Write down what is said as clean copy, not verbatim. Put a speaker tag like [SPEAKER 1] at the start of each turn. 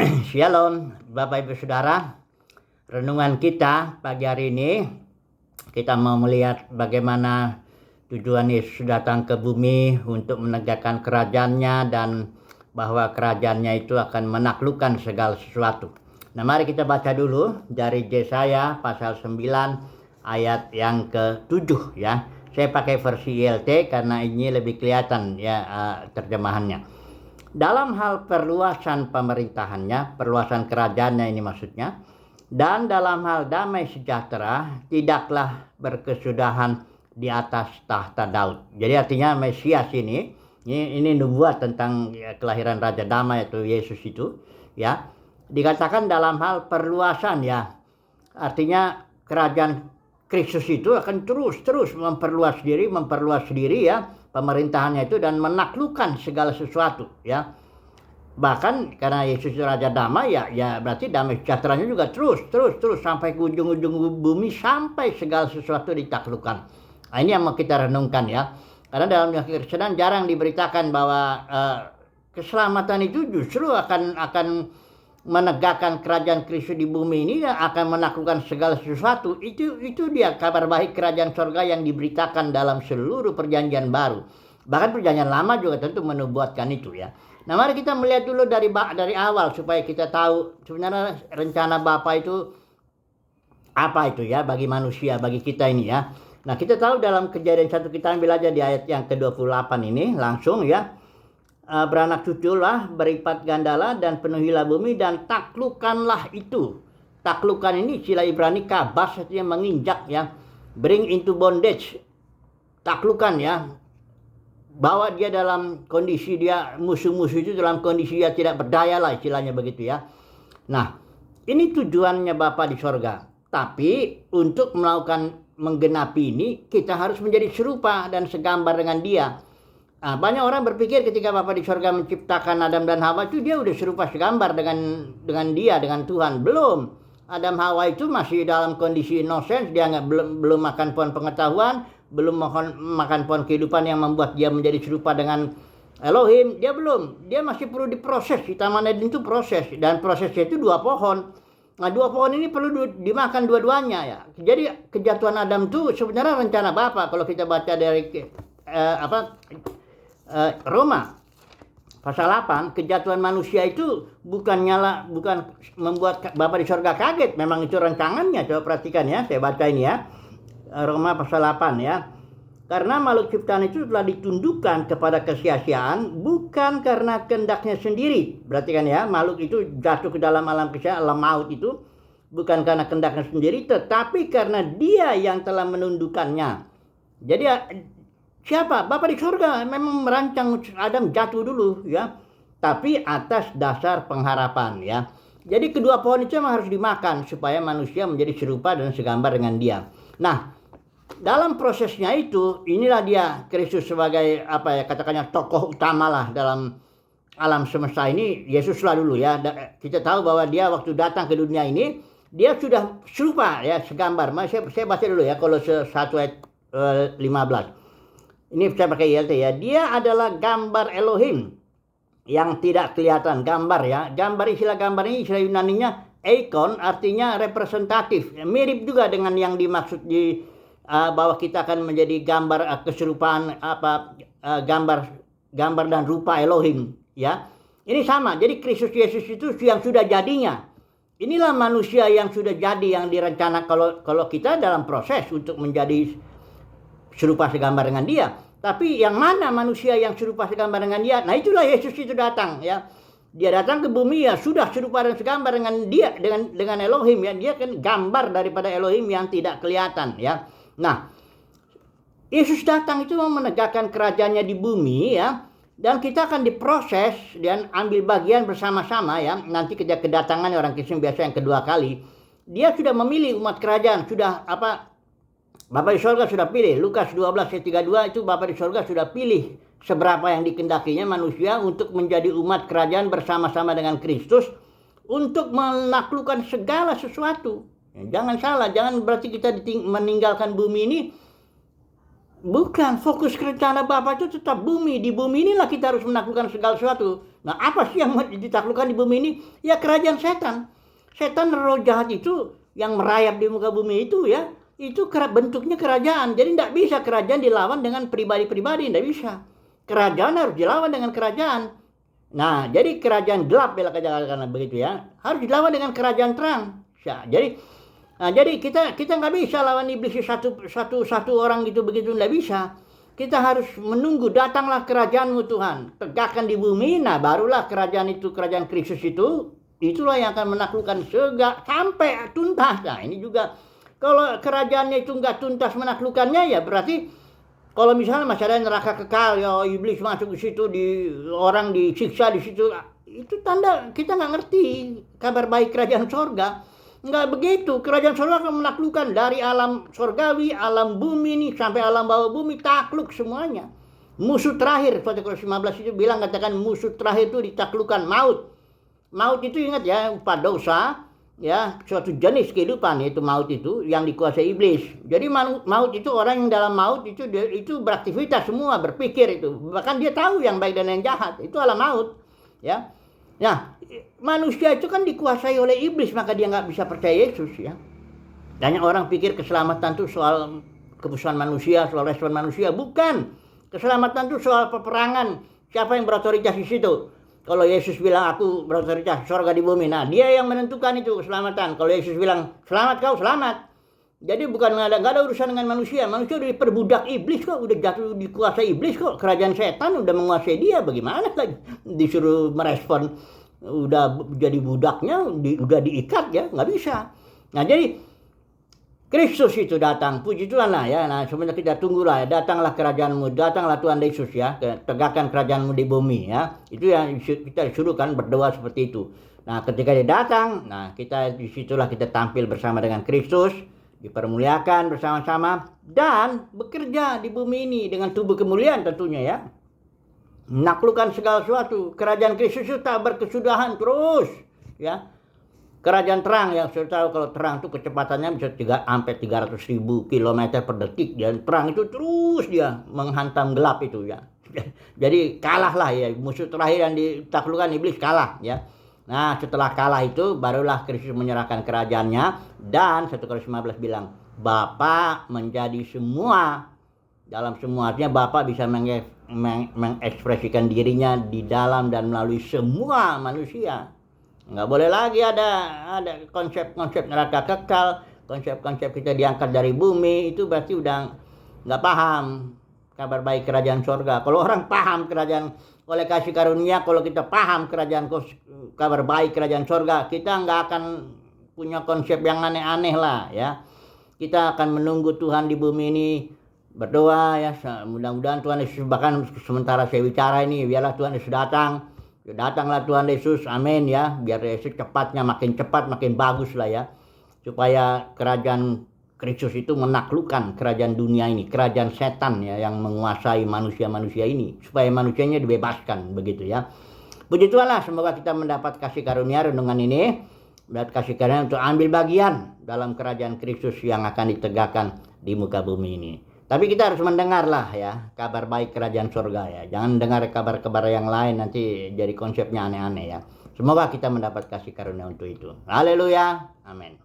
[SPEAKER 1] Shalom Bapak Ibu Saudara. Renungan kita pagi hari ini kita mau melihat bagaimana tujuan Yesus datang ke bumi untuk menegakkan kerajaannya dan bahwa kerajaannya itu akan menaklukkan segala sesuatu. Nah, mari kita baca dulu dari Yesaya pasal 9 ayat yang ke-7 ya. Saya pakai versi ILT karena ini lebih kelihatan ya terjemahannya. Dalam hal perluasan pemerintahannya, perluasan kerajaannya ini maksudnya, dan dalam hal damai sejahtera, tidaklah berkesudahan di atas tahta Daud. Jadi artinya Mesias ini nubuat tentang kelahiran Raja Damai yaitu Yesus itu, ya. Dikatakan dalam hal perluasan ya. Artinya kerajaan Kristus itu akan terus memperluas diri ya, pemerintahannya itu dan menaklukkan segala sesuatu ya. Bahkan karena Yesus Raja Damai ya berarti damai sejahteranya juga terus sampai ke ujung-ujung bumi sampai segala sesuatu ditaklukkan. Nah, ini yang mau kita renungkan ya. Karena dalam Kekristenan jarang diberitakan bahwa keselamatan itu justru akan menegakkan kerajaan Kristus di bumi ini dan akan menaklukkan segala sesuatu. Itu dia kabar baik kerajaan surga yang diberitakan dalam seluruh perjanjian baru. Bahkan perjanjian lama juga tentu menubuatkan itu ya. Nah, mari kita melihat dulu dari awal supaya kita tahu sebenarnya rencana Bapa itu apa itu ya bagi manusia, bagi kita ini ya. Nah, kita tahu dalam Kejadian 1, kita ambil aja di ayat yang ke-28 ini langsung ya. Beranak cuculah, beripat gandalah dan penuhilah bumi dan taklukkanlah itu. Taklukan ini istilah Ibrani kabas, artinya menginjak ya. Bring into bondage. Taklukan ya. Bawa dia dalam kondisi dia musuh-musuh itu dalam kondisi dia tidak berdaya lah istilahnya begitu ya. Nah, ini tujuannya Bapa di sorga. Tapi untuk menggenapi ini kita harus menjadi serupa dan segambar dengan dia. Nah, banyak orang berpikir ketika Bapa di sorga menciptakan Adam dan Hawa itu dia udah serupa segambar dengan dia, dengan Tuhan. Belum. Adam Hawa itu masih dalam kondisi innocence, dia belum makan pohon pengetahuan, belum makan pohon kehidupan yang membuat dia menjadi serupa dengan Elohim. Dia masih perlu diproses. Di Taman Eden itu proses, dan prosesnya itu 2 pohon. Nah, 2 pohon ini perlu dimakan dua-duanya ya. Jadi kejatuhan Adam itu sebenarnya rencana Bapa. Kalau kita baca dari Roma pasal 8, kejatuhan manusia itu bukan membuat Bapa di sorga kaget, memang itu rancangannya. Coba perhatikan ya, saya baca ini ya. Roma pasal 8 ya. Karena makhluk ciptaan itu telah ditundukkan kepada kesia-siaan bukan karena kehendaknya sendiri. Perhatikan ya, makhluk itu jatuh ke dalam alam kesia-siaan, alam maut itu bukan karena kehendaknya sendiri, tetapi karena Dia yang telah menundukkannya. Jadi siapa? Bapa di surga memang merancang Adam jatuh dulu ya. Tapi atas dasar pengharapan ya. Jadi kedua pohon itu memang harus dimakan supaya manusia menjadi serupa dan segambar dengan dia. Nah, dalam prosesnya itu inilah dia Kristus sebagai katakannya tokoh utama lah dalam alam semesta ini. Yesuslah dulu ya. Kita tahu bahwa dia waktu datang ke dunia ini dia sudah serupa ya, segambar. Saya baca dulu ya Kolose 1 ayat 15. Ini saya pakai ILT ya. Dia adalah gambar Elohim yang tidak kelihatan. Gambar ya. Istilah gambar ini istilah Yunaninya eikon, artinya representatif. Mirip juga dengan yang dimaksud di bahwa kita akan menjadi gambar keserupaan gambar dan rupa Elohim ya. Ini sama. Jadi Kristus Yesus itu yang sudah jadinya. Inilah manusia yang sudah jadi, yang direncanakan kalau kita dalam proses untuk menjadi serupa segambar dengan dia. Tapi yang mana manusia yang serupa segambar dengan dia? Nah, itulah Yesus itu datang ya. Dia datang ke bumi ya sudah serupa dan segambar dengan dia, dengan Elohim ya. Dia kan gambar daripada Elohim yang tidak kelihatan ya. Nah, Yesus datang itu mau menegakkan kerajaannya di bumi ya. Dan kita akan diproses dan ambil bagian bersama-sama ya. Nanti kedatangan orang Kristen biasa yang kedua kali. Dia sudah memilih umat kerajaan, sudah Bapa di sorga sudah pilih. Lukas 12 ayat 32 itu Bapa di sorga sudah pilih seberapa yang dikendakinya manusia untuk menjadi umat kerajaan bersama-sama dengan Kristus untuk menaklukkan segala sesuatu. Ya, jangan salah, jangan berarti kita meninggalkan bumi ini Bukan, fokus rencana Bapa itu tetap bumi. Di bumi inilah kita harus menaklukkan segala sesuatu. Nah, apa sih yang ditaklukkan di bumi ini? Ya kerajaan setan. Setan, roh jahat itu yang merayap di muka bumi itu ya, itu bentuknya kerajaan. Jadi tidak bisa kerajaan dilawan dengan pribadi-pribadi, tidak bisa. Kerajaan harus dilawan dengan kerajaan. Nah, jadi kerajaan gelap, bela katakan begitu ya, harus dilawan dengan kerajaan terang. Ya, jadi kita nggak bisa lawan iblis satu orang gitu begitu, nggak bisa. Kita harus menunggu datanglah kerajaanmu Tuhan, tegakkan di bumi. Nah, barulah kerajaan itu, kerajaan Kristus itu, itulah yang akan menaklukkan sampai tuntas. Nah, ini juga kalau kerajaannya itu nggak tuntas menaklukkannya, ya berarti kalau misalnya masih ada neraka kekal, ya iblis masuk di situ, orang disiksa di situ, itu tanda kita nggak ngerti kabar baik kerajaan sorga. Nggak begitu, kerajaan sorga akan menaklukkan dari alam sorgawi, alam bumi nih sampai alam bawah bumi, takluk semuanya. Musuh terakhir, 1 Korintus 15 itu bilang, katakan musuh terakhir itu ditaklukkan maut. Maut itu ingat ya, upah dosa, ya suatu jenis kehidupan, yaitu maut itu yang dikuasai iblis. Jadi maut itu orang yang dalam maut itu beraktivitas semua, berpikir itu, bahkan dia tahu yang baik dan yang jahat, itu alam maut ya. Nah, manusia itu kan dikuasai oleh iblis, maka dia nggak bisa percaya Yesus ya. Banyak orang pikir keselamatan itu soal keputusan manusia, soal respon manusia. Bukan. Keselamatan itu soal peperangan. Siapa yang berotoritas di situ? Kalau Yesus bilang aku berotoritas surga di bumi, nah dia yang menentukan itu keselamatan. Kalau Yesus bilang selamat kau, selamat. Jadi bukan nggak ada urusan dengan manusia. Manusia udah diperbudak iblis kok, udah jatuh dikuasai iblis kok. Kerajaan setan udah menguasai dia. Bagaimana lagi disuruh merespon? Udah jadi budaknya, udah diikat ya, nggak bisa. Nah jadi Kristus itu datang, puji Tuhan lah ya. Nah sebenarnya kita tunggulah ya, datanglah kerajaanmu, datanglah Tuhan Yesus ya, tegakkan kerajaanmu di bumi ya. Itu yang kita disuruh kan, berdoa seperti itu. Nah ketika dia datang, nah disitulah kita tampil bersama dengan Kristus, dipermuliakan bersama-sama dan bekerja di bumi ini dengan tubuh kemuliaan tentunya ya. Menaklukkan segala sesuatu. Kerajaan Kristus itu tak berkesudahan terus ya. Kerajaan terang yang saya tahu, kalau terang itu kecepatannya bisa sampai 300.000 km per detik. Dan terang itu terus dia menghantam gelap itu ya. Jadi kalah lah ya, musuh terakhir yang ditaklukkan iblis kalah ya. Nah setelah kalah itu barulah Kristus menyerahkan kerajaannya. Dan 1 Korintus 15 bilang Bapa menjadi semua. Dalam semua, artinya Bapa bisa mengekspresikan dirinya di dalam dan melalui semua manusia. Nggak boleh lagi ada konsep-konsep neraka kekal, konsep-konsep kita diangkat dari bumi, itu berarti udah nggak paham kabar baik kerajaan sorga. Kalau orang paham kerajaan oleh kasih karunia, kalau kita paham kabar baik kerajaan sorga, kita nggak akan punya konsep yang aneh-aneh lah ya. Kita akan menunggu Tuhan di bumi ini, berdoa ya, mudah-mudahan Tuhan Yesus, bahkan sementara saya bicara ini, biarlah Tuhan Yesus datang. Datanglah Tuhan Yesus, amin ya. Biar Yesus makin cepat, makin bagus lah ya. Supaya kerajaan Kristus itu menaklukkan kerajaan dunia ini, kerajaan setan ya, yang menguasai manusia-manusia ini. Supaya manusianya dibebaskan, begitu ya. Puji Tuhan lah, semoga kita mendapat kasih karunia renungan ini. Mendapat kasih karunia untuk ambil bagian dalam kerajaan Kristus yang akan ditegakkan di muka bumi ini. Tapi kita harus mendengarlah ya kabar baik kerajaan surga ya. Jangan dengar kabar-kabar yang lain, nanti jadi konsepnya aneh-aneh ya. Semoga kita mendapat kasih karunia untuk itu. Haleluya. Amin.